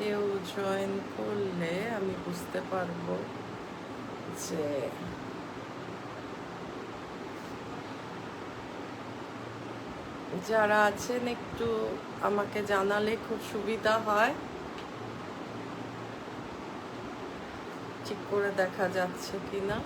কেউ জয়েন করলে আমি বুঝতে পারবো যে যারা আছেন একটু আমাকে জানালে খুব সুবিধা হয়। ঠিক করে দেখা যাচ্ছে কিনা।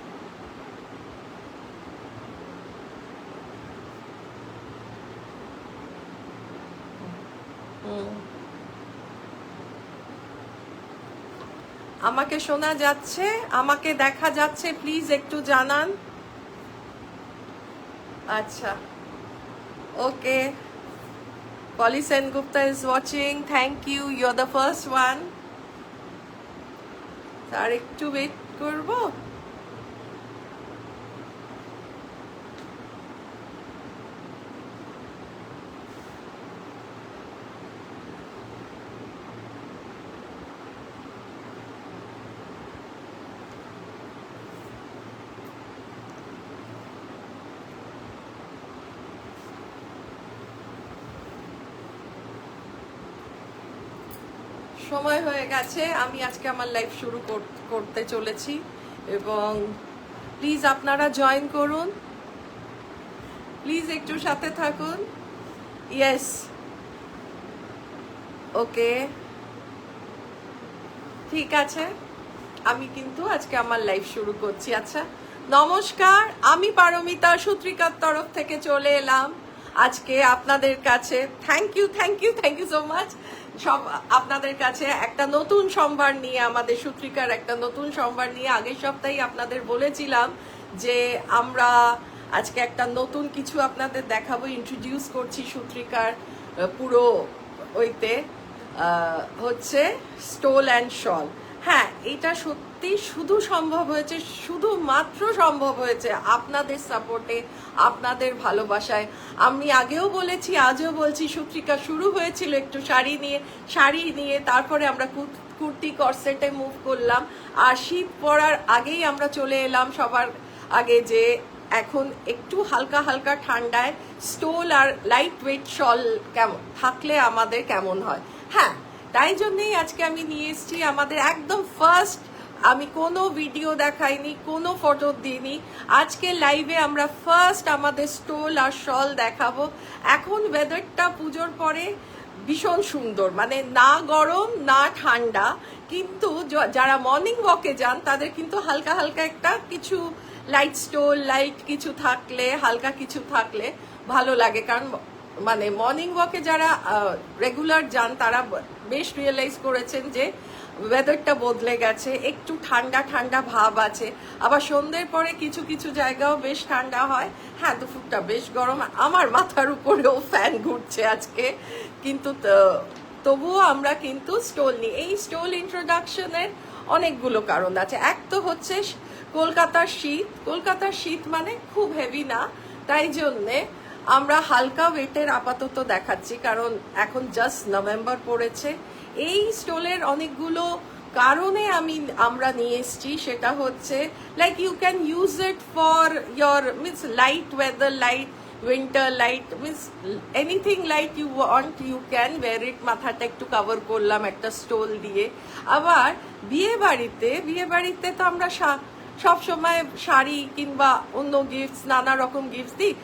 আমাকে শোনা যাচ্ছে, আমাকে দেখা যাচ্ছে, প্লিজ একটু জানান। আচ্ছা, ওকে। Polly Gupta is watching. Thank you. You're the first one. আর একটু ওয়েট করবো। সময় হয়ে গেছে, আমি আজকে আমার লাইভ শুরু করতে চলেছি এবং প্লিজ আপনারা জয়েন করুন, প্লিজ একটু সাথে থাকুন। ইয়েস, ওকে, ঠিক আছে, আমি কিন্তু আজকে আমার লাইভ শুরু করছি। আচ্ছা, নমস্কার, আমি পারমিতা সূত্রিকার তরফ থেকে চলে এলাম আজকে আপনাদের কাছে। Thank you so much. সব আপনাদের কাছে একটা নতুন সম্ভার নিয়ে, আমাদের সূত্রিকার একটা নতুন সম্ভার নিয়ে। আগের সপ্তাহে আপনাদের বলেছিলাম যে আমরা আজকে একটা নতুন কিছু আপনাদের দেখাবো, ইন্ট্রোডিউস করছি সূত্রিকার পুরো ওইতে হচ্ছে স্টোল অ্যান্ড শল। হ্যাঁ, এটা সত্যি শুধু সম্ভব হয়েছে, শুধুমাত্র সম্ভব হয়েছে আপনাদের সাপোর্টে, আপনাদের ভালোবাসায়। আমি আগেও বলেছি, আজও বলছি, সূত্রিকা শুরু হয়েছিল একটু শাড়ি নিয়ে, তারপরে আমরা কুর্তি করসেটে মুভ করলাম, আর শীত পড়ার আগেই আমরা চলে এলাম সবার আগে যে এখন একটু হালকা হালকা ঠান্ডায় স্টোল আর লাইট ওয়েট শল কেমন থাকলে আমাদের কেমন হয়। হ্যাঁ, তাই জন্যই আজকে আমি নিয়ে এসেছি আমাদের একদম ফার্স্ট। আমি কোনো ভিডিও দেখাইনি, কোনো ফটো দিইনি, আজকে লাইভে আমরা ফার্স্ট আমাদের স্টোল আর শল দেখাবো। এখন ওয়েদারটা পুজোর পরে ভীষণ সুন্দর, মানে না গরম না ঠান্ডা, কিন্তু যারা মর্নিং ওয়াকে যান তাদের কিন্তু হালকা হালকা একটা কিছু লাইট স্টোল, লাইট কিছু থাকলে, হালকা কিছু থাকলে ভালো লাগে। কারণ মানে মর্নিং ওয়াকে যারা রেগুলার যান তারা বেশ রিয়েলাইজ করেছেন যে ওয়েদারটা বদলে গেছে, একটু ঠান্ডা ঠান্ডা ভাব আছে। আবার সন্ধ্যের পরে কিছু কিছু জায়গাও বেশ ঠান্ডা হয়। হ্যাঁ, দুপুরটা বেশ গরম, আমার মাথার উপরেও ফ্যান ঘুরছে আজকে, কিন্তু তবুও আমরা কিন্তু স্টোল নিই। এই স্টোল ইন্ট্রোডাকশনের অনেকগুলো কারণ আছে। এক তো হচ্ছে কলকাতার শীত মানে খুব হেভি না, তাই জন্যে আমরা হালকা ওয়েটের আপাতত দেখাচ্ছি, কারণ এখন জাস্ট নভেম্বর পড়েছে। এই স্টোলের অনেকগুলো কারণে আমরা নিয়ে এসছি, সেটা হচ্ছে like you can use it for your means light weather, light winter, light means anything light you want you can wear it. মাথাটা একটু কভার করলাম একটা স্টোল দিয়ে। আবার বিয়ে বাড়িতে তো আমরা সব সময় শাড়ি কিংবা অন্য গিফটস, নানা রকম গিফটস দিই।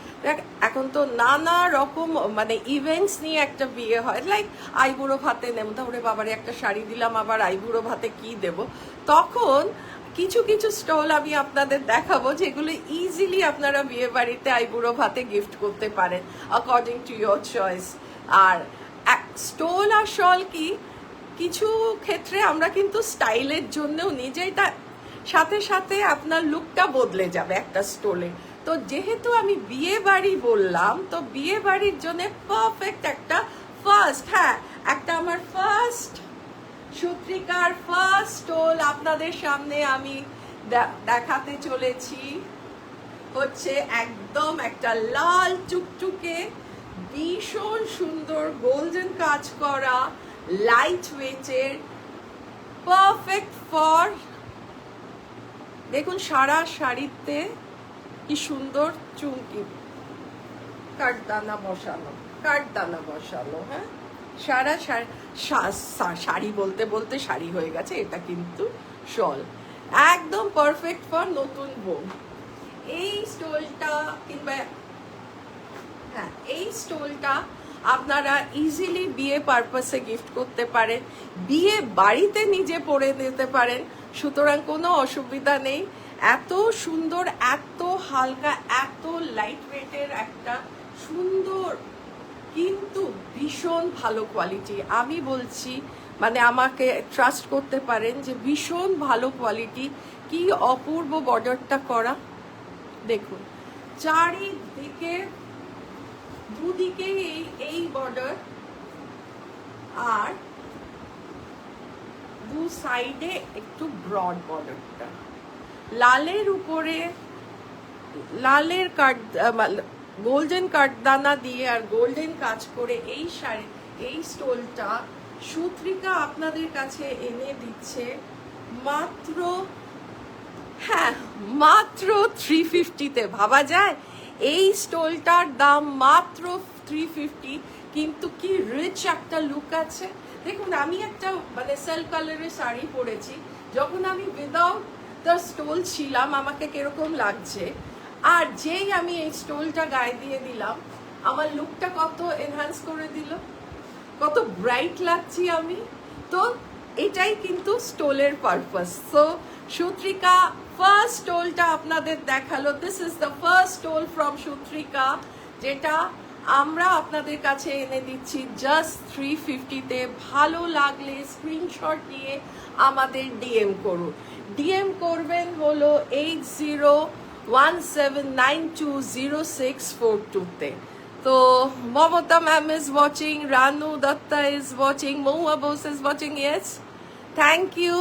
এখন তো নানা রকম মানে ইভেন্টস নিয়ে একটা বিয়ে হয়, লাইক আইবুড়ো ভাতে নেমন্তন্ন, বাবারে একটা শাড়ি দিলাম, আবার আইবুড়ো ভাতে কি দেব। তখন কিছু কিছু স্টল আমি আপনাদের দেখাবো যেগুলো ইজিলি আপনারা বিয়ে বাড়িতে আইবুড়ো ভাতে গিফট করতে পারেন অ্যাকর্ডিং টু ইয়োর চয়েস। আর স্টোল আর শল কি কিছু ক্ষেত্রে আমরা কিন্তু স্টাইলের জন্যও নিই, যেটা সাথে সাথে আপনার লুকটা বদলে যাবে একটা স্টোলে। তো যেহেতু আমি বিয়ে বাড়ি বললাম, তো বিয়ে বাড়ির জন্য পারফেক্ট একটা ফার্স্ট, হ্যাঁ একটা আমার ফার্স্ট সূত্রিকার ফার্স্ট স্টোল আপনাদের সামনে আমি দেখাতে চলেছি। হচ্ছে একদম একটা লাল চুকচুকে ভীষণ সুন্দর গোল্ডেন কাজ করা লাইট ওয়েটের, পারফেক্ট ফর, দেখুন সারা শাড়িতে কি সুন্দর চুমকি কাঠদানা বসানো, হ্যাঁ সারা শাড়ি বলতে বলতে শাড়ি হয়ে গেছে, এটা কিন্তু শল, একদম পারফেক্ট ফর নতুন বউ। এই স্টোলটা কিংবা হ্যাঁ, এই স্টোলটা আপনারা ইজিলি বিয়ে পারপাসে গিফট করতে পারেন, বিয়ে বাড়িতে নিজে পরে নিতে পারেন, সুতরাং কোনো অসুবিধা নেই। এত সুন্দর, এত হালকা, এত লাইট ওয়েটের একটা সুন্দর কিন্তু ভীষণ ভালো কোয়ালিটি। আমি বলছি মানে আমাকে ট্রাস্ট করতে পারেন যে ভীষণ ভালো কোয়ালিটি। কি অপূর্ব বর্ডারটা করা দেখুন, চারিদিকে দুদিকে এই বর্ডার, আর দু সাইডে একটু ব্রড বর্ডারটা, লালের উপরে লালের কাট গোল্ডেন কাঠদানা দিয়ে আর গোল্ডেন কাজ করে এই শাড়ি, এই স্টোলটা সুত্রিকা আপনাদের কাছে এনে দিচ্ছে মাত্র, হ্যাঁ মাত্র 350-তে। ভাবা যায় এই স্টোলটার দাম মাত্র 350, কিন্তু কি রিচ একটা লুক আছে। দেখুন আমি একটা মানে সেলফ কালারের শাড়ি পরেছি, যখন আমি উইদাউট দ্য স্টোল ছিলাম আমাকে কিরকম লাগছে, আর যেই আমি এই স্টোলটা গায়ে দিয়ে দিলাম আমার লুকটা কত এনহ্যান্স করে দিল, কত ব্রাইট লাগছি আমি। তো এটাই কিন্তু স্টোলের পারপাস। সো সুত্রিকা ফার্স্ট স্টোলটা আপনাদের দেখালো, this is the first stole from Sutrika, যেটা আমরা আপনাদের কাছে এনে দিচ্ছি জাস্ট 350-তে। ভালো লাগলে স্ক্রিনশট নিয়ে আমাদের ডিএম করুন। ডিএম করবেন হলো 8017920642-তে। তো Mamata ma'am is watching, Ranu Dutta is watching, Mahua Bose is watching. Yes, thank you,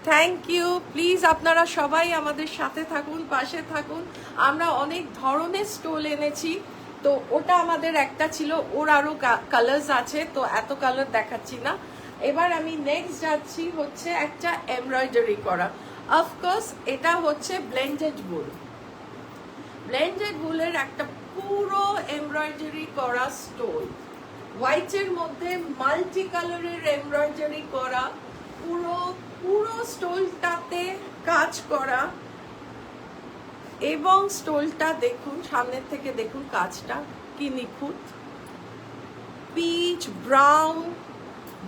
thank you. Please আপনারা সবাই আমাদের সাথে থাকুন, পাশে থাকুন। আমরা অনেক ধরনের স্টোল এনেছি, তো ওটা আমাদের একটা ছিল, ওর আরো কালার্স আছে, তো এত কালার দেখাচ্ছি না। এবার আমি নেক্সট যাচ্ছি হচ্ছে একটা এমব্রয়ডারি করা। অফকোর্স এটা হচ্ছে ব্লেন্ডেড বুল, ব্লেন্ডেড বুলের একটা পুরো এমব্রয়ডারি করা স্টোল, হোয়াইটের মধ্যে মাল্টি কালারের এমব্রয়ডারি করা, পুরো পুরো স্টোলটাতে কাজ করা। এবং স্টোলটা দেখুন, সামনের থেকে দেখুন কাজটা কি নিখুঁত। পিচ, ব্রাউন,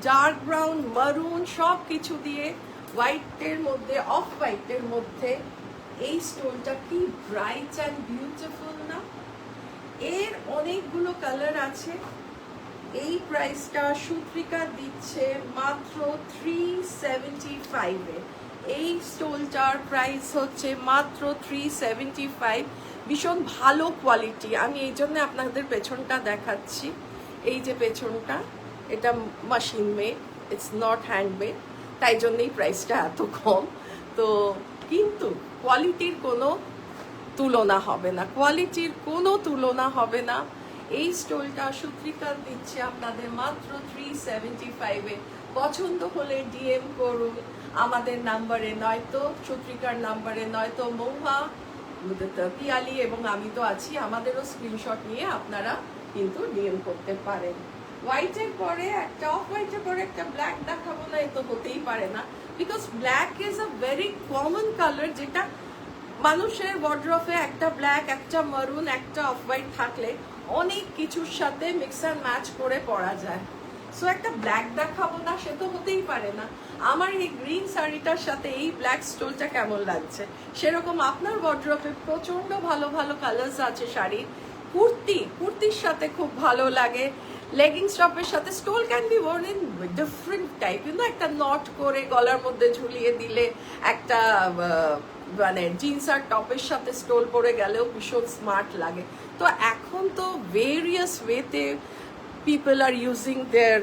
ডার্ক ব্রাউন, মারুন সব কিছু দিয়ে হোয়াইটের মধ্যে, অফ হোয়াইটের মধ্যে এই স্টোলটা কি ব্রাইট অ্যান্ড বিউটিফুল না। এর অনেকগুলো কালার আছে। এই প্রাইসটা সুত্রিকা দিচ্ছে মাত্র 375-এ। এই স্টোলটার প্রাইস হচ্ছে মাত্র 375, ভীষণ ভালো কোয়ালিটি। আমি এই জন্য আপনাদের পেছনটা দেখাচ্ছি, এই যে পেছনটা, এটা machine made, it's not handmade, তাই জন্যই প্রাইসটা এত কম। তো কিন্তু কোয়ালিটির কোনো তুলনা হবে না, কোয়ালিটির কোনো তুলনা হবে না। এই স্টোলটা সুত্রিকা দিচ্ছে আপনাদের মাত্র 375-এ। পছন্দ হলে ডিএম করুন আমাদের নাম্বারে, নয়তো সুত্রিকার নাম্বারে, নয়তো মহুয়া, পিয়ালি এবং আমি তো আছি, আমাদেরও স্ক্রিনশট নিয়ে আপনারা কিন্তু ডিএম করতে পারেন। হোয়াইটের পরে একটা, অফ হোয়াইটের পরে একটা ব্ল্যাক দেখাবো না, এ তো হতেই পারে না, because black is a very common colour, যেটা মানুষের ওয়ার্ড্রপে একটা ব্ল্যাক, একটা মারুন, একটা অফ হোয়াইট থাকলে অনেক কিছুর সাথে মিক্স অ্যান্ড ম্যাচ করে পরা যায়। সো একটা ব্ল্যাক দেখাবো না, সে তো হতেই পারে না। আমার এই গ্রিন শাড়িটার সাথে এই ব্ল্যাক স্টোলটা কেমন লাগছে, সেরকম আপনার ওয়ার্ড্রপে প্রচন্ড ভালো ভালো কালার্স আছে শাড়ির। কুর্তির সাথে খুব ভালো লাগে, লেগিংস টপের সাথে। Stole can be worn in different type, কিন্তু একটা নট করে গলার মধ্যে ঝুলিয়ে দিলে, একটা মানে জিন্স আর টপের সাথে স্টোল পরে গেলেও ভীষণ স্মার্ট লাগে। তো এখন তো ভেরিয়াস ওয়েতে people are using their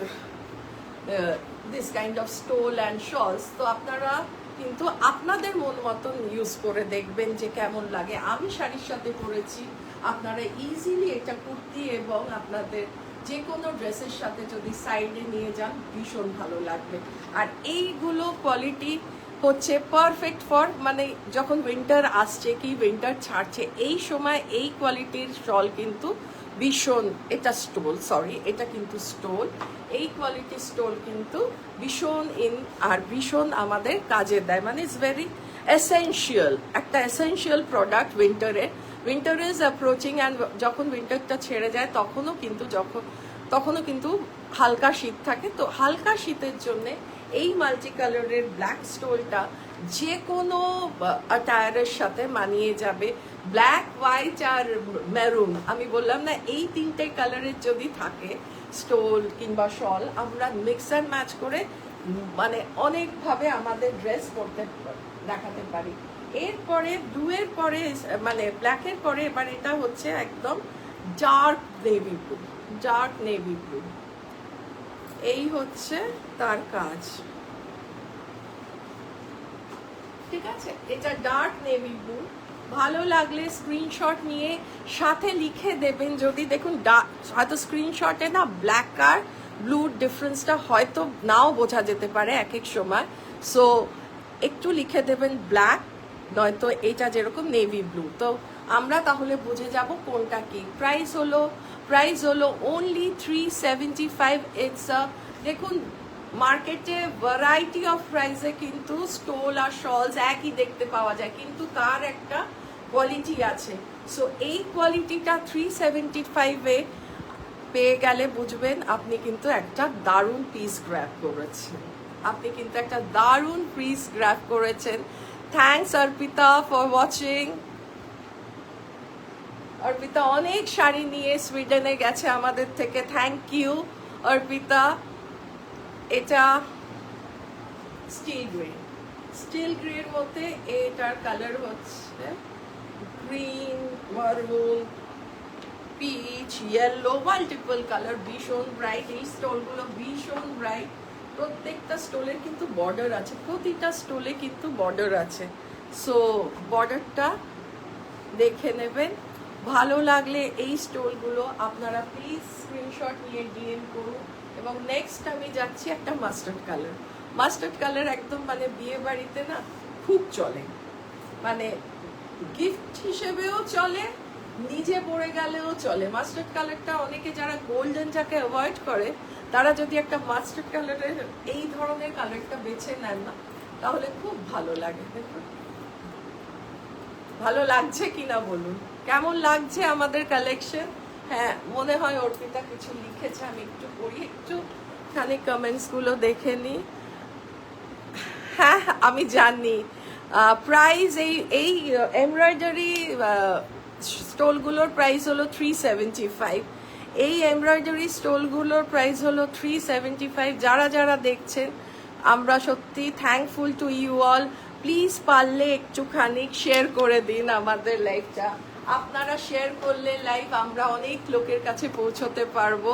this kind of stole and shawls. তো আপনারা কিন্তু আপনাদের মন মতন ইউজ করে দেখবেন যে কেমন লাগে। আমি শাড়ির সাথে পরেছি, আপনারা ইজিলি এটা কুর্তি এবং আপনাদের যে কোনো ড্রেসের সাথে যদি সাইডে নিয়ে যান ভীষণ ভালো লাগবে। আর এইগুলো কোয়ালিটি হচ্ছে পারফেক্ট ফর, মানে যখন উইন্টার আসছে কি উইন্টার ছাড়ছে, এই সময় এই কোয়ালিটির শল কিন্তু ভীষণ, এটা স্টোল, সরি এটা কিন্তু স্টোল, এই কোয়ালিটি স্টোল কিন্তু ভীষণ আর ভীষণ আমাদের কাজে দেয়, মানে ইটস ভেরি এসেনশিয়াল, একটা এসেনশিয়াল প্রোডাক্ট উইন্টারে। উইন্টার ইজ অ্যাপ্রোচিং অ্যান্ড যখন উইন্টারটা ছেড়ে যায় তখনও কিন্তু হালকা শীত থাকে, তো হালকা শীতের জন্য এই মাল্টি কালারের ব্ল্যাক স্টোলটা যে কোনো অ্যাটায়ারের সাথে মানিয়ে যাবে। ব্ল্যাক, হোয়াইট আর মেরুন, আমি বললাম না এই তিনটে কালারের যদি থাকে স্টোল কিংবা শল, আমরা মিক্স অ্যান্ড ম্যাচ করে মানে অনেকভাবে আমাদের ড্রেস পরতে দেখাতে পারি। এরপরে ব্লুয়ের পরে মানে ব্ল্যাকের পরে এবার এটা হচ্ছে একদম dark navy blue, dark navy blue, এই হচ্ছে তার কাজ, ঠিক আছে? এটা ডার্ক নেভি ব্লু। ভালো লাগলে স্ক্রিনশট নিয়ে সাথে লিখে দেবেন, যদি দেখুন হয়তো স্ক্রিনশটে না ব্ল্যাক আর ব্লুর ডিফারেন্সটা হয়তো নাও বোঝা যেতে পারে এক এক সময়, সো একটু লিখে দেবেন ব্ল্যাক, নয়তো এটা যেরকম নেভি ব্লু, তো আমরা তাহলে বুঝে যাব কোনটা কি। প্রাইস হলো অনলি 375। ইটস দেখুন মার্কেটে ভ্যারাইটি অফ প্রাইসে কিন্তু স্টোল আর শলস একই দেখতে পাওয়া যায়, কিন্তু তার একটা কোয়ালিটি আছে। সো এই কোয়ালিটিটা 375-এ পেয়ে গেলে বুঝবেন আপনি কিন্তু একটা দারুণ পিস গ্র্যাব করেছেন, আপনি কিন্তু একটা দারুণ পিস গ্র্যাব করেছেন। Thanks Arpita for watching. Arpita অনেক শাড়ি নিয়ে সুইডেনে গেছে আমাদের থেকে, থ্যাংক ইউ অর্পিতা। এটা স্টিল গ্রের মধ্যে এটার কালার হচ্ছে গ্রিন, মারুন, পিচ, ইয়েলো, মাল্টিপল কালার, ভীষণ ব্রাইট। এই স্টোলগুলো ভীষণ ব্রাইট, প্রত্যেকটা স্টোলের কিন্তু বর্ডার আছে, প্রতিটা স্টোলে কিন্তু বর্ডার আছে, সো বর্ডারটা দেখে নেবেন। ভালো লাগলে এই স্টোলগুলো আপনারা প্লিজ স্ক্রিনশট নিয়ে ডিএম করুন। এবং নেক্সট আমি যাচ্ছি একটা মাস্টার্ড কালার একদম মানে বিয়ে বাড়িতে না খুব চলে, মানে গিফট হিসেবেও চলে, নিজে পরে গেলেও চলে। মাস্টার্ড কালারটা অনেকে যারা গোল্ডেনটাকে অ্যাভয়েড করে তারা যদি একটা মাস্টার্ড কালারের এই ধরনের কালারটা বেছে নেন না, তাহলে খুব ভালো লাগে। দেখুন ভালো লাগছে কিনা বলুন, কেমন লাগছে আমাদের কালেকশন? হ্যাঁ, মনে হয় অর্পিতা কিছু লিখেছে, আমি একটু পড়ি, একটুখানি কমেন্টস গুলো দেখে নিই। হ্যাঁ আমি জানি প্রাইস এই এমব্রয়ডারি স্টোলগুলোর প্রাইস হলো 375, এই এমব্রয়ডারি স্টোলগুলোর প্রাইস হলো 375। যারা যারা দেখছেন আমরা সত্যি thankful to you all. Please পারলে একটুখানি শেয়ার করে দিন আমাদের লাইভটা, আপনারা শেয়ার করলে লাইভ আমরা অনেক লোকের কাছে পৌঁছতে পারবো।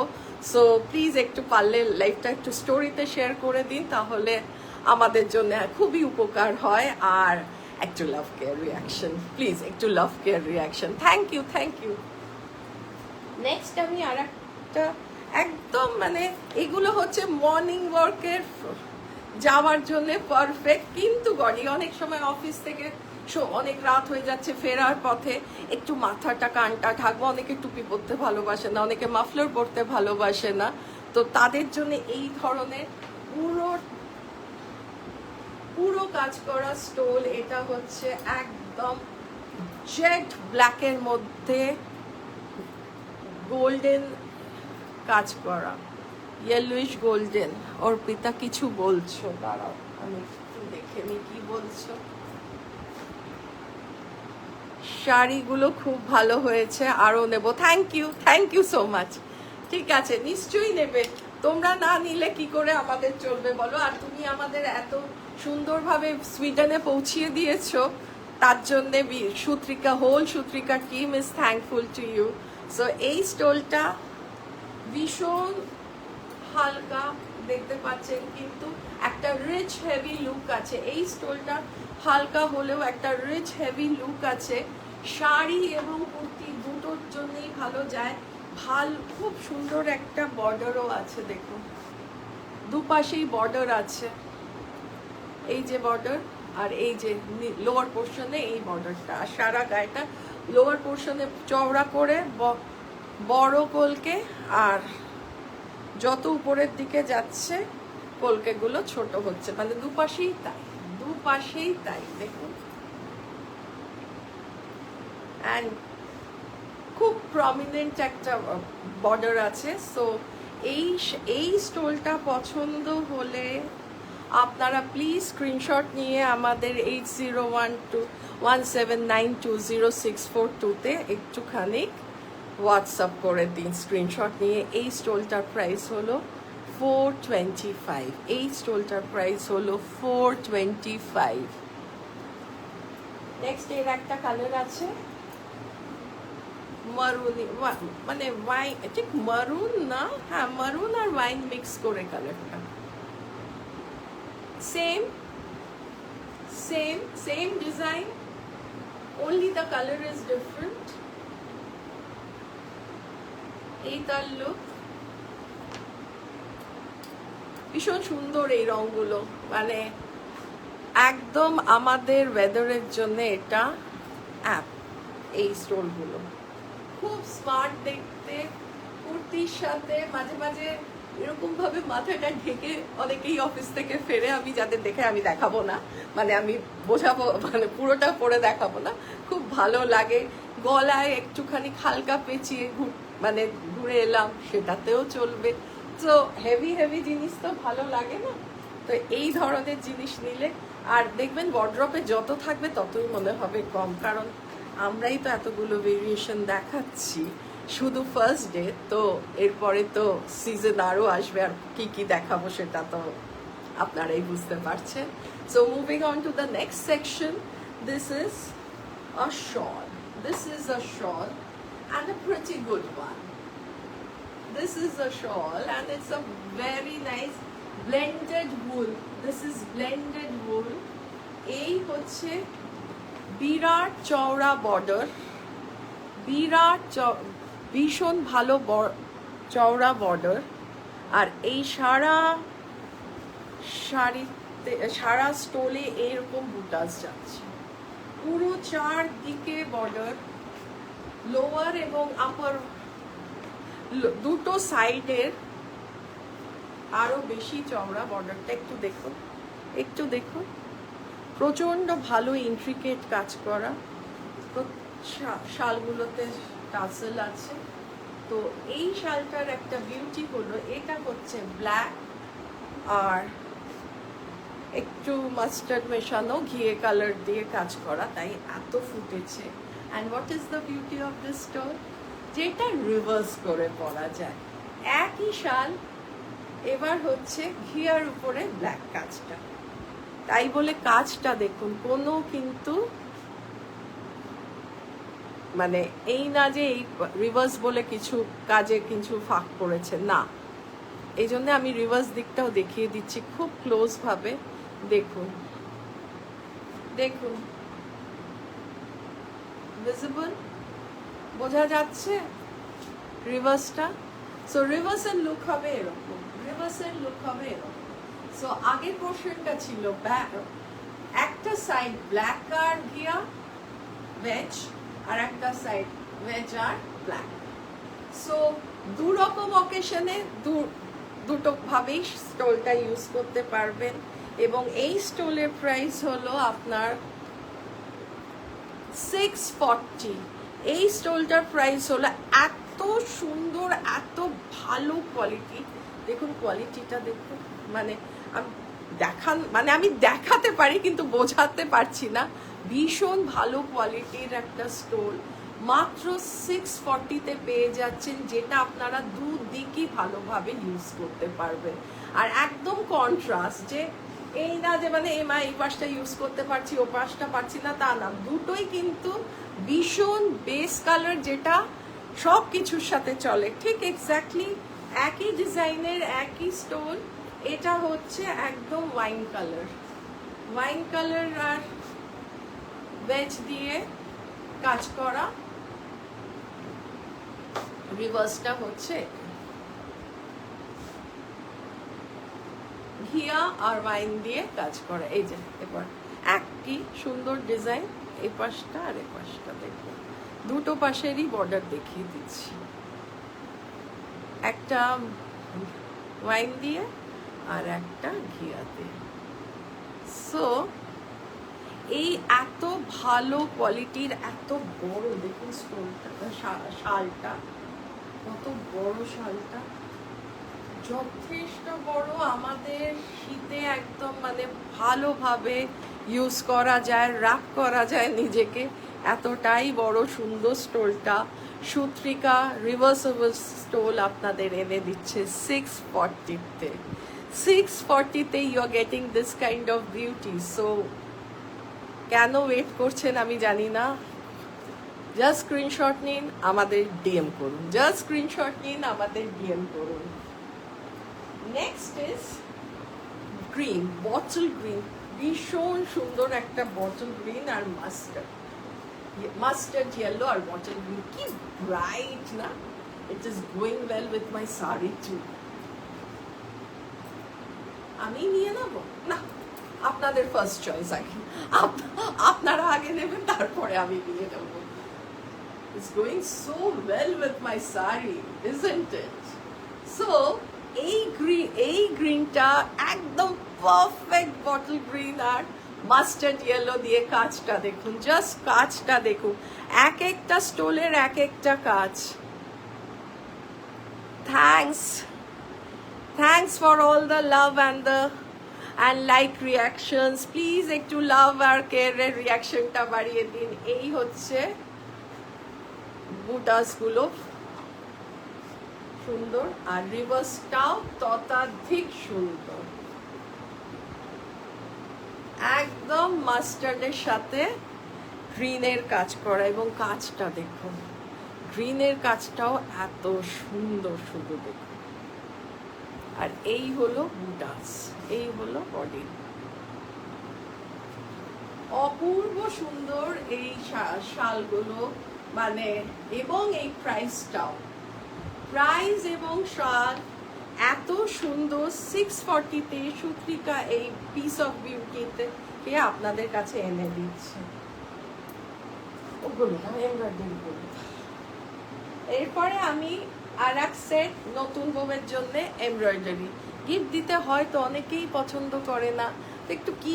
সো প্লিজ একটু পারলে লাইভটা একটু স্টোরিতে শেয়ার করে দিন, তাহলে আমাদের জন্য খুবই উপকার হয়। আর একটু লাভ কেয়ার রিয়াকশন, প্লিজ একটু love care reaction, thank you. Next আমি আর একটা একদম মানে এগুলো হচ্ছে মর্নিং ওয়ার্কের যাওয়ার জন্য পারফেক্ট, কিন্তু গড়ি অনেক সময় অফিস থেকে অনেক রাত হয়ে যাচ্ছে, ফেরার পথে একটু মাথাটা কানটা ঢাকবো, অনেকে টুপি পরতে ভালোবাসে না, অনেকে মাফলার পরতে ভালোবাসে না, তো তাদের জন্য এই ধরনের পুরো কাজ করা স্টোল। এটা হচ্ছে একদম জেড ব্ল্যাকের মধ্যে গোল্ডেন কাজ করা, ইয়েলোইশ গোল্ডেন। অর্পিতা কিছু বলছো, দাঁড়াও আমি একটু দেখে নি কি বলছো। শাড়িগুলো খুব ভালো হয়েছে, আরো নেব। Thank you so much. ঠিক আছে, নিশ্চয়ই নেবে, তোমরা না নিলে কি করে আমাদের চলবে বলো? আর তুমি আমাদের এত সুন্দরভাবে সুইডেনে পৌঁছিয়ে দিয়েছো, তার জন্য Sutrika team is thankful to you. So এই স্টোলটা ভীষণ হালকা দেখতে পাচ্ছেন, কিন্তু একটা রিচ হেভি লুক আছে। এই স্টোলটা হালকা হলেও একটা রিচ হেভি লুক আছে, শাড়ি এবং কুর্তি দুটোর জন্যই ভালো যায়। খুব সুন্দর একটা বর্ডারও আছে, দেখুন দুপাশেই বর্ডার আছে, এই যে বর্ডার আর এই যে লোয়ার পোর্শনে এই বর্ডারটা, আর সারা গায়েটা লোয়ার পোর্শনে চওড়া করে বড় কলকে, আর যত উপরের দিকে যাচ্ছে কলকেগুলো ছোট হচ্ছে, মানে দুপাশেই তাই, দুপাশেই তাই দেখুন। অ্যান্ড খুব প্রমিনেন্ট একটা বর্ডার আছে। সো এই স্টোলটা পছন্দ হলে আপনারা প্লিজ স্ক্রিনশট নিয়ে আমাদের 801217920642-তে একটুখানি হোয়াটসঅ্যাপ করে দিন। স্ক্রিনশট নিয়ে এই স্টোলটার প্রাইস হলো 425। এই স্টোলটার প্রাইস হলো 425। নেক্সট এর একটা কালার আছে মারুন, মানে ওয়াইন, ঠিক মারুন না, হ্যাঁ মারুন আর ওয়াইন মিক্স করে কালারটা। Same same same design, only the color is different. এই তার লুক, ভীষণ সুন্দর এই রঙগুলো, মানে একদম আমাদের ওয়েদারের জন্য এটা অ্যাপ। এই স্টোলগুলো খুব স্মার্ট দেখতে, কুর্তির সাথে মাঝে মাঝে এরকম ভাবে মাথাটা ঢেকে অনেকেই অফিস থেকে ফেরে, আমি যাদের দেখে আমি দেখাবো না, মানে আমি বোঝাবো, মানে পুরোটা পরে দেখাবো না, খুব ভালো লাগে। গলায় একটুখানি হালকা পেঁচিয়ে মানে ঘুরে এলাম, সেটাতেও চলবে। তো হেভি হেভি জিনিস তো ভালো লাগে না, তো এই ধরনের জিনিস নিলে, আর দেখবেন ওয়ার্ড্রপে যত থাকবে ততই মনে হবে কম, কারণ আমরাই তো এতগুলো ভেরিয়েশন দেখাচ্ছি শুধু ফার্স্ট ডে, তো এরপরে তো সিজন আরও আসবে, আর কি কি দেখাবো সেটা তো আপনারাই বুঝতে পারছেন। So moving on to the next section, this is a shawl. This is a shawl and a pretty good one. This is a shawl and it's a very nice blended wool. This is blended wool. এই হচ্ছে বিরাট চওড়া border, বিরাট ভীষণ ভালো চওড়া border, আর এই সারা শাড়িতে, সারা স্টোলে এইরকম বুটাস যাচ্ছে, পুরো চারদিকে বর্ডার, লোয়ার এবং আপার দুটো সাইডের আরো বেশি চওড়া বর্ডারটা। একটু দেখুন, একটু দেখুন, প্রচন্ড ভালো ইন্ট্রিকেট কাজ করা, শালগুলোতে টাসেল আছে। তো এই শালটার একটা বিউটি হলো, এটা হচ্ছে ব্ল্যাক আর একটু মাস্টার্ড মেশানো ঘিয়ে কালার দিয়ে কাজ করা, তাই এত ফুটেছে। And what is the beauty of this stole, যেটা রিভার্স করে পরা যায়। একই শাল, এবার হচ্ছে ঘিয়ার উপরে ব্ল্যাক কাজটা, তাই বলে কাজটা দেখুন, কোনো কিন্তু মানে এই না যে এই রিভার্স বলে কিছু কাজে কিছু ফাঁক পড়েছে না। এই জন্য আমি রিভার্স দিকটাও দেখিয়ে দিচ্ছি খুব ক্লোজ ভাবে। দেখুন, দেখুন, ভিজিবল, বোঝা যাচ্ছে রিভার্সটা। সো রিভার্সের লুক হবে এরকম, রিভার্সের লুক হবে এরকম। সো আগের পোর্শনটা ছিল একটা সাইড ব্ল্যাক আর ঘিয়া ভেজ, আর একটা সাইড ভেজ আর ব্ল্যাক। সো দু রকম অকেশনে দুটো ভাবেই স্টোলটা ইউজ করতে পারবেন। এবং এই স্টোলের প্রাইস হলো আপনার 640। এই স্টোলটার প্রাইস হলো, এত সুন্দর, এত ভালো কোয়ালিটি, দেখুন কোয়ালিটিটা দেখুন, মানে আমি দেখাতে পারি কিন্তু বোঝাতে পারছি না, ভীষণ ভালো কোয়ালিটির একটা স্টোল, মাত্র 640-তে পেয়ে যাচ্ছেন, যেটা আপনারা দুদিকই ভালোভাবে ইউজ করতে পারবেন। আর একদম কন্ট্রাস্ট, যে এই না যে মানে এই পাশটা ইউজ করতে পারছি ও পাশটা পারছি না, তা না, দুটোই কিন্তু ভীষণ বেস কালার, যেটা সব কিছুর সাথে চলে। ঠিক এক্স্যাক্টলি একই ডিজাইনের একই স্টোল, এটা হচ্ছে একদম ওয়াইন কালার, ওয়াইন কালার আর ভেজ দিয়ে কাজ করা, রিভার্সটা হচ্ছে ঘিয়া আর ওয়াইন দিয়ে কাজ করা। এই যে এবার একই সুন্দর ডিজাইন, এই পাশটা আর এই পাশটা দেখুন, দুটো পাশেরই বর্ডার দেখিয়ে দিচ্ছি। একটা ওয়াইন দিয়ে আর একটা ঘিয়া দিয়ে। সো এই এত ভালো কোয়ালিটির, এত বড়, দেখুন স্টোনটা, শালটা কত বড়, শালটা যথেষ্ট বড়, আমাদের শীতে একদম মানে ভালোভাবে ইউজ করা যায়, রাখ করা যায় নিজেকে, এতটাই বড় সুন্দর স্টোলটা। সূত্রিকা রিভার্সেবল স্টোল আপনাদের এনে দিচ্ছে 640-তে। 640-তে you are getting this kind of beauty. So কেন ওয়েট করছেন আমি জানি না, জাস্ট স্ক্রিনশট নিন, আমাদের ডিএম করুন, জাস্ট স্ক্রিনশট নিন, আমাদের ডিএম করুন। Next is green, bottle green, ভীষণ সুন্দর একটা বটল গ্রিন আর মাস্টার্ড ইয়েলো আর বটল গ্রিন, কি ব্রাইট না, it is going well with my sari too. আমি নিয়ে নেব না, আপনাদের ফার্স্ট চয়েস আগে, আপনারা আগে নেবেন, তারপরে আমি নিয়ে নেব। It's going so well with my sari, isn't it? So এই গ্রিনটা একদম পারফেক্ট বটল গ্রিন আর মাস্টার্ড ইয়েলো দিয়ে কাজটা দেখুন, জাস্ট কাজটা দেখুন, এক একটা স্টোলের এক একটা কাজ। Thanks for all the love and like reactions. Please একটু লাভ আর কেয়ারের রিয়াকশনটা বাড়িয়ে দিন। এই হচ্ছে বুটাসগুলো সুন্দর, আর রিভার্সটাও ততাধিক সুন্দর, একদম মাস্টার্ডের সাথে গ্রিনের কাজ করা, এবং কাজটা দেখুন, গ্রিনের কাজটাও এত সুন্দর, শুধু দেখুন। আর এই হলো বুটাস, এই হলো বডি, অপূর্ব সুন্দর এই শালগুলো, মানে এবং এই প্রাইসটাও, প্রাইস এবং শাল এত সুন্দর। 640-তে সূত্রিকা এই পিস অফ বিউটিতে কে আপনাদের কাছে এনে দিচ্ছে। ওগুলো এমব্রয়ডারি করে। এরপরে আমি আর এক সেট নতুন বউয়ের জন্য এমব্রয়ডারি গিফট দিতে, হয়তো অনেকেই পছন্দ করে না, একটু কি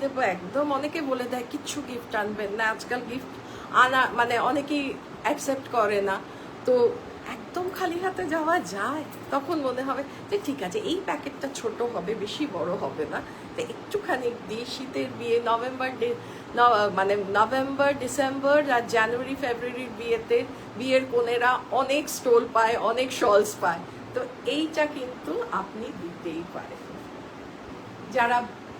দেব একদম অনেকে বলে দেয় কিচ্ছু গিফট আনবেন না, আজকাল গিফট আনা মানে অনেকেই অ্যাকসেপ্ট করে না। তো একদম খালি হাতে যাওয়া যায়, তখন মনে হবে যে ঠিক আছে এই প্যাকেটটা ছোট হবে, বেশি বড় হবে না, তো একটুখানি দিয়ে শীতের বিয়ে, নভেম্বর ডিসেম্বর আর জানুয়ারি ফেব্রুয়ারির বিয়েতে বিয়ের কোনেরা অনেক স্টোল পায়, অনেক শলস পায়, তো এইটা কিন্তু আপনি দিতেই পারেন। যারা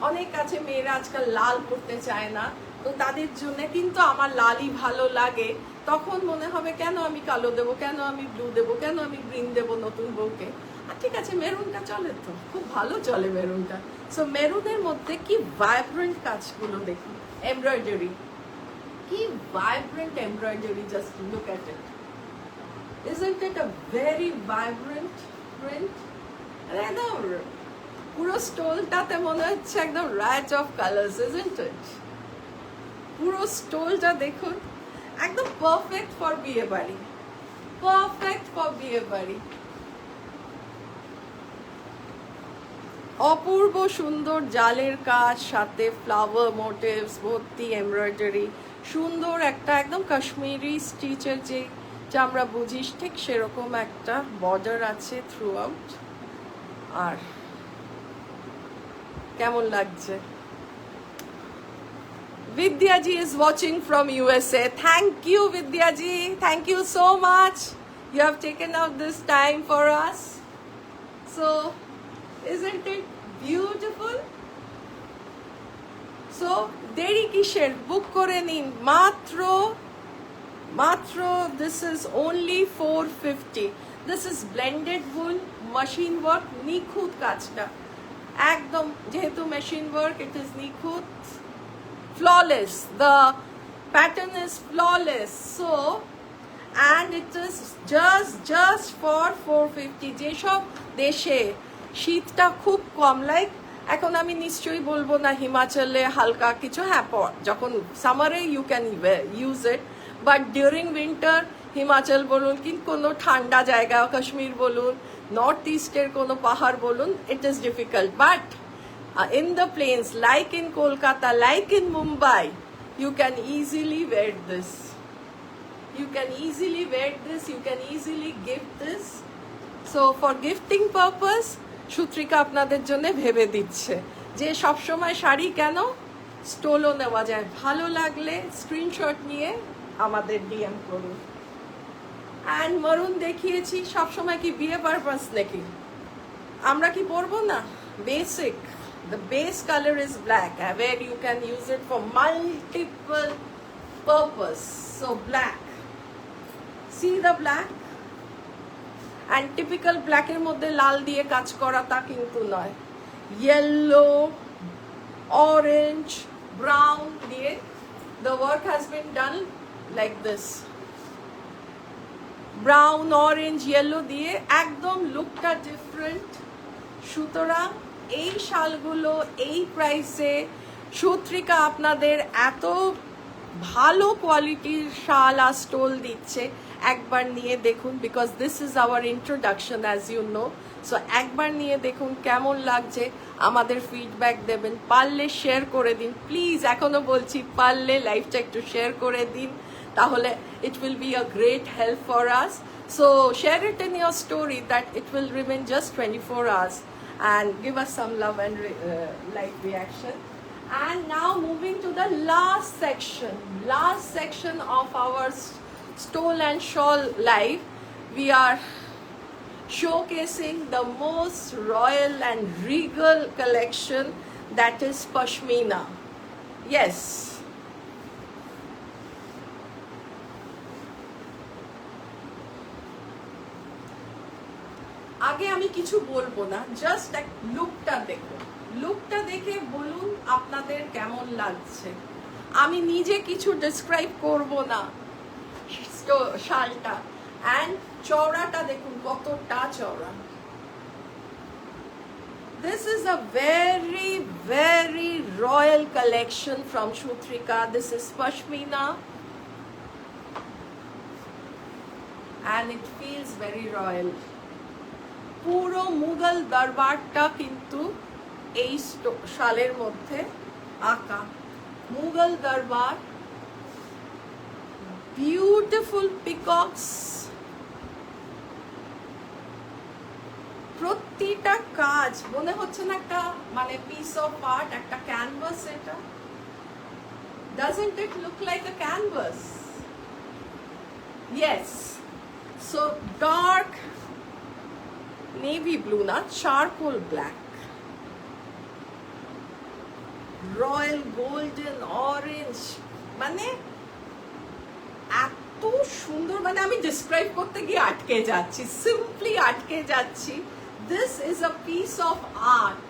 অনেক আছে মেয়েরা আজকাল লাল করতে চায় না, তো তাদের জন্য কিন্তু আমার লালই ভালো লাগে, তখন মনে হবে কেন আমি কালো দেবো, কেন আমি ব্লু দেবো, কেন আমি গ্রিন দেবো নতুন বউকে, আর ঠিক আছে মেরুনটা চলে, তো খুব ভালো চলে মেরুনটা। সো মেরুনের মধ্যে কি ভাইব্রেন্ট কাজগুলো দেখুন, এমব্রয়ডারি, কি vibrant embroidery, just look at it, isn't it a very vibrant print? একদম পুরো স্টোলটাতে মনে হচ্ছে একদম right of colours, isn't it? পুরো স্টোলটা দেখুন, একদম পারফেক্ট ফর বিয়ে বাড়ি, পারফেক্ট ফর বিয়ে বাড়ি। অপূর্ব সুন্দর জালের কাজ, সাথে ফ্লাওয়ার মোটিভস, ভর্তি এমব্রয়ডারি, সুন্দর একটা একদম কাশ্মীরি স্টিচের যে আমরা বুঝি ঠিক সেরকম একটা বর্ডার আছে থ্রু আউট। আর কেমন লাগছে? Vidya ji is watching from USA. Thank you, Vidya ji. Thank you so much. You have taken out this time for us. So, isn't it beautiful? So, deri kisher book kore nin matro this is only 450. This is blended wool, machine work, nikhut kajta ekdom jehetu machine work, it is nikhut, flawless, the pattern is flawless. So, and it is just for 450. যে সব দেশে শীতটা খুব কম, like এখন আমি নিশ্চয়ই বলবো না হিমাচলে হালকা কিছু, হ্যাঁ যখন সামারে you can use it, but during winter Himachal বলুন কি কোনো ঠান্ডা জায়গা, কাশ্মীর বলুন, নর্থ ইস্টের কোনো পাহাড় বলুন, it is difficult. But in the plains, like in Kolkata, like in Mumbai, you can easily wear this. You can easily wear this, you can easily gift this. So for gifting purpose, সুত্রিকা আপনাদের জন্য ভেবে দিচ্ছে যে সবসময় শাড়ি কেন, স্টোলও নেওয়া যায়, ভালো লাগলে স্ক্রিনশট নিয়ে আমাদের ডিএম করুন। অ্যান্ড মরুন দেখিয়েছি, সবসময় কি বিয়ে পারপাস নাকি? আমরা কি পরবো না? Basic, the base color is black, where you can use it for multiple purpose. So black, see the black, and typical black এর মধ্যে লাল দিয়ে কাজ করা তা কিন্তু নয়, yellow, orange, brown দিয়ে the work has been done like this. Brown, orange, yellow দিয়ে একদম লুকটা ডিফারেন্ট। সুতরাং এই শালগুলো এই প্রাইসে সুত্রিকা আপনাদের এত ভালো কোয়ালিটির শাল আর স্টোল দিচ্ছে, একবার নিয়ে দেখুন, because this is our introduction as you know. So একবার নিয়ে দেখুন কেমন লাগছে, আমাদের ফিডব্যাক দেবেন, পারলে শেয়ার করে দিন প্লিজ। এখনো বলছি পারলে লাইভটা একটু শেয়ার করে দিন, তাহলে it will be a great help for us. So share it in your story that it will remain just 24 hours, and give us some love and like reaction. And now moving to the last section of our stole and shawl live, we are showcasing the most royal and regal collection, that is Pashmina. Yes, আগে আমি কিছু বলবো না, just এক লুকটা দেখুন, লুকটা দেখে বলুন আপনাদের কেমন লাগছে। আমি নিজে কিছু ডিসক্রাইব করব না শালটা। অ্যান্ড চওড়াটা দেখুন কতটা চওড়া। This is a very, very royal collection from Shutrika. This is Pashmina, and it feels very royal. পুরো মুঘল দরবারটা কিন্তু এই শালের মধ্যে আঁকা। মুঘল দরবার, বিউটিফুল পিকক্স, প্রতিটা কাজ মনে হচ্ছে না একটা মানে পিস অফ আর্ট, একটা ক্যানভাস। এটা doesn't it look like a canvas? Yes. So dark navy blue, না charcoal black, royal golden orange, মানে এত সুন্দর, মানে আমি ডিসক্রাইব করতে গিয়ে আটকে যাচ্ছি, সিম্পলি আটকে যাচ্ছি। This is a piece of art.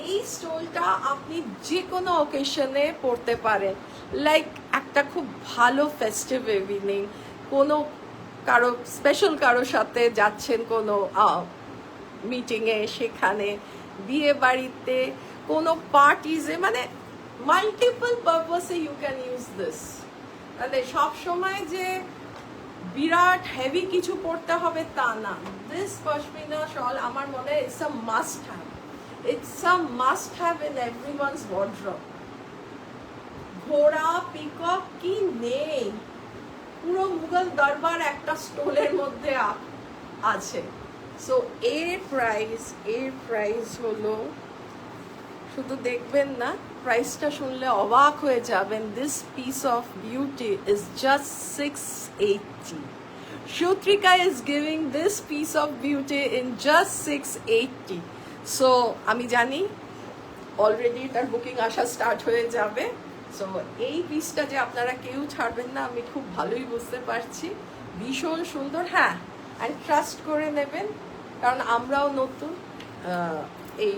এই স্টোলটা আপনি যে কোনো অকেশনে পড়তে পারেন, লাইক একটা খুব ভালো ফেস্টিভ ইভিনিং, কোনো কারো স্পেশাল কারোর সাথে যাচ্ছেন কোনো মিটিংয়ে, সেখানে বিয়ে বাড়িতে, কোনো পার্টিজে, মানে মাল্টিপল পারপাসে ইউ ক্যান ইউজ দিস। মানে সবসময় যে বিরাট হেভি কিছু পড়তে হবে তা না। দিস পশমিনা শল আমার মনে হয় it's a must have, it's a must have in everyone's wardrobe. ঘোড়া পিকক কি নেই, পুরো মুঘল দরবার একটা স্টোলের মধ্যে আছে। সো এর প্রাইস হলো, শুধু দেখবেন না, প্রাইসটা শুনলে অবাক হয়ে যাবেন। This piece of beauty is just 680. Shutrika is giving this piece of beauty in just 680. So আমি জানি অলরেডি তার বুকিং আসা স্টার্ট হয়ে যাবে। সো এই পিসটা যে আপনারা কেউ ছাড়বেন না আমি খুব ভালোই বুঝতে পারছি। ভীষণ সুন্দর, হ্যাঁ, অ্যান্ড ট্রাস্ট করে নেবেন, কারণ আমরাও নতুন এই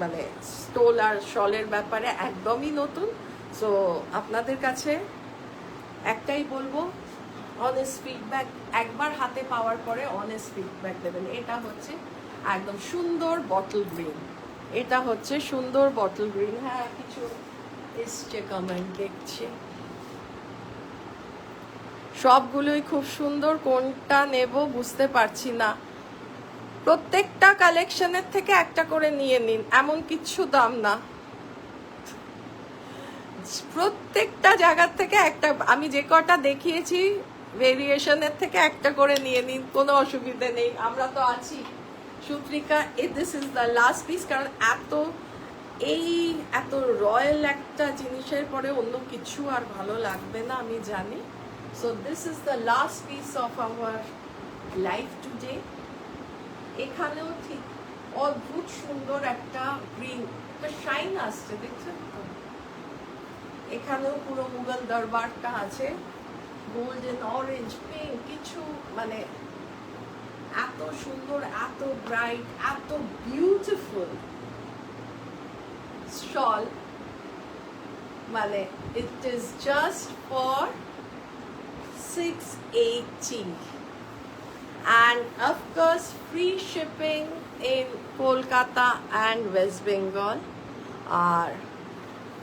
মানে স্টোল আর শলের ব্যাপারে একদমই নতুন। সো আপনাদের কাছে একটাই বলবো, অনেস্ট ফিডব্যাক, একবার হাতে পাওয়ার পরে অনেস্ট ফিডব্যাক দেবেন। এটা হচ্ছে একদম সুন্দর বটল গ্রিন, এটা হচ্ছে সুন্দর বটল গ্রিন। হ্যাঁ, কিছু এসছে কমেন্ট দেখছে। সবগুলোই খুব সুন্দর, কোনটা নেব বুঝতে পারছি না। প্রত্যেকটা কালেকশনের থেকে একটা করে নিয়ে নিন, এমন কিচ্ছু দাম না, প্রত্যেকটা জায়গার থেকে একটা, আমি যে কটা দেখিয়েছি ভেরিয়েশনের থেকে একটা করে নিয়ে নিন, কোনো অসুবিধা নেই, আমরা তো আছি। Sutrika, this is the last piece, কারণ এত রয়্যাল একটা জিনিসের পরে অন্য কিছু আর ভালো লাগবে না, আমি জানি। So this is the last piece of our life today. এখানেও ঠিক অদ্ভুত সুন্দর একটা গ্রিন শাইন আসছে, দেখছেন তো? এখানেও পুরো মুঘল দরবারটা আছে, গোল্ডেন, অরেঞ্জ, পিঙ্ক, কিছু মানে এত সুন্দর, এত ব্রাইট, এত বিউটিফুল স্টল, মানে it is just for 680 and of course free shipping in Kolkata and West Bengal. আর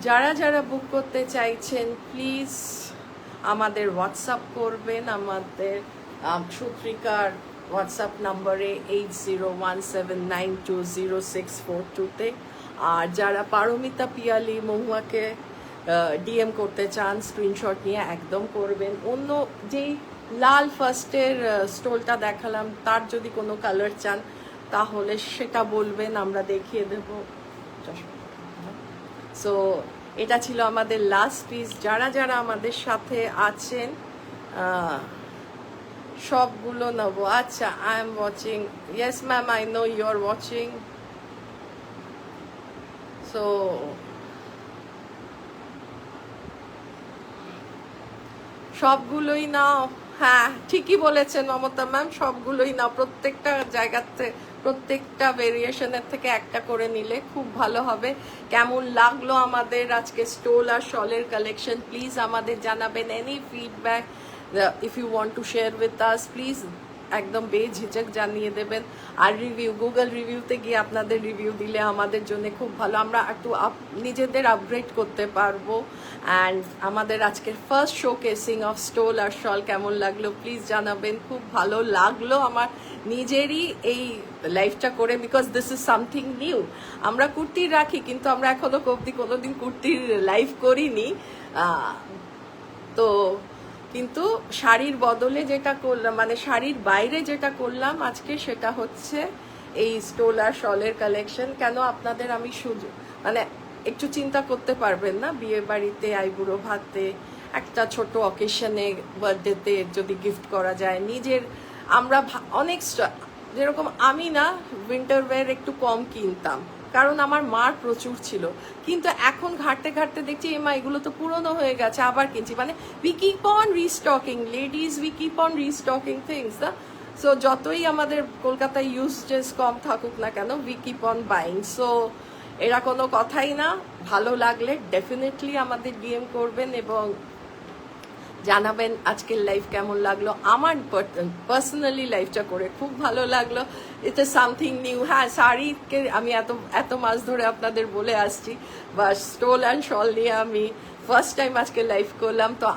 যারা যারা বুক করতে চাইছেন প্লিজ আমাদের হোয়াটসঅ্যাপ করবেন, আমাদের সুত্রিকার হোয়াটসঅ্যাপ নাম্বারে 8017920642-তে। আর যারা পারমিতা পিয়ালি মহুয়াকে ডিএম করতে চান স্ক্রিনশট নিয়ে একদম করবেন। অন্য যেই লাল ফার্স্টের স্টোলটা দেখালাম তার যদি কোনো কালার চান তাহলে সেটা বলবেন, আমরা দেখিয়ে দেব। সো এটা ছিল আমাদের লাস্ট পিস। যারা যারা আমাদের সাথে আছেন সবগুলো নেব। আচ্ছা, I am watching, yes ma'am, I know you are watching. So সবগুলোই নাও। হ্যাঁ, ঠিকই বলেছেন মমতা ম্যাম, সবগুলোই নাও, প্রত্যেকটা জায়গাতে প্রত্যেকটা ভেরিয়েশনের থেকে একটা করে নিলে খুব ভালো হবে। কেমন লাগলো আমাদের আজকে স্টোল আর শলের কালেকশন প্লিজ আমাদের জানাবেন। Any feedback if you want to share with us please একদম বেঝিঝক জানিয়ে দেবেন। আর রিভিউ, গুগল রিভিউতে গিয়ে আপনাদের রিভিউ দিলে আমাদের জন্য খুব ভালো, আমরা একটু নিজেদের আপগ্রেড করতে পারবো। অ্যান্ড আমাদের আজকের ফার্স্ট শোকেসিং অফ স্টোল আর শল কেমন লাগলো প্লিজ জানাবেন। খুব ভালো লাগলো আমার নিজেরই এই লাইফটা করে, because this is something new. আমরা কুর্তি রাখি কিন্তু আমরা এখনো অবধি কোনোদিন কুর্তির লাইফ করিনি। তো কিন্তু শাড়ির বদলে যেটা করলাম, মানে শাড়ির বাইরে যেটা করলাম আজকে, সেটা হচ্ছে এই স্টোল আর শলের কালেকশন। কেন আপনাদের আমি মানে একটু চিন্তা করতে পারবেন না, বিয়ে বাড়িতে, আইবুড়ো ভাতে, একটা ছোট অকেশনে, বার্থডেতে যদি গিফট করা যায় নিজের। আমরা অনেক, যেরকম আমি না উইন্টার ওয়্যার একটু কম কিনতাম কারণ আমার মার প্রচুর ছিল, কিন্তু এখন ঘাটতে ঘাটতে দেখছি মা এগুলো তো পুরনো হয়ে গেছে, আবার কিনছি। মানে we keep on restocking, ladies we keep on restocking things. So যতই আমাদের কলকাতায় ইউজেস কম থাকুক না কেন, we keep on buying. So এরা কোনো কথাই না, ভালো লাগলে ডেফিনেটলি আমাদের ডিএম করবেন এবং জানাবেন আজকের লাইফ কেমন লাগলো। আমার পার্সোনালি লাইফটা করে খুব ভালো লাগলো, এটা সামথিং নিউ। হ্যাঁ, শাড়িকে আমি এত মাস ধরে আপনাদের বলে আসছি, বা স্টোল অ্যান্ড শল নিয়ে আমি ফার্স্ট টাইম আজকে লাইভ করলাম। তো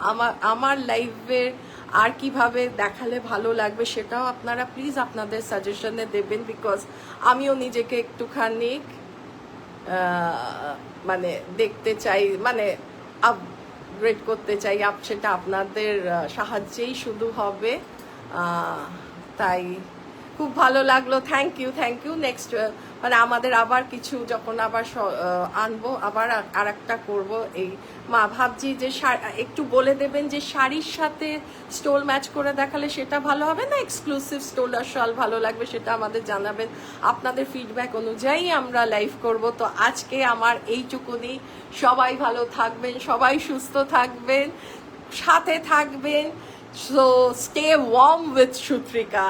আমার লাইফের আর কিভাবে দেখালে ভালো লাগবে সেটাও আপনারা প্লিজ আপনাদের সাজেশনে দেবেন, বিকজ আমিও নিজেকে একটুখানি মানে দেখতে চাই, মানে আপগ্রেড করতে চাই। সেটা আপনাদের সাহায্যেই শুধু হবে। তাই খুব ভালো লাগলো, থ্যাংক ইউ। নেক্সট মানে আমাদের আবার কিছু যখন আবার আনবো, আবার আর একটা করবো। এই ভাবছি যে একটু বলে দেবেন যে শাড়ির সাথে স্টোল ম্যাচ করে দেখালে সেটা ভালো হবে না এক্সক্লুসিভ স্টোল আর শাল ভালো লাগবে, সেটা আমাদের জানাবেন। আপনাদের ফিডব্যাক অনুযায়ী আমরা লাইভ করব। তো আজকে আমার এইটুকুনি, সবাই ভালো থাকবেন, সবাই সুস্থ থাকবেন, সাথে থাকবেন। So stay warm with Sutrika.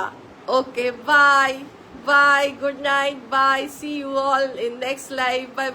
Okay, bye. Good night. Bye. See you all in next live. Bye.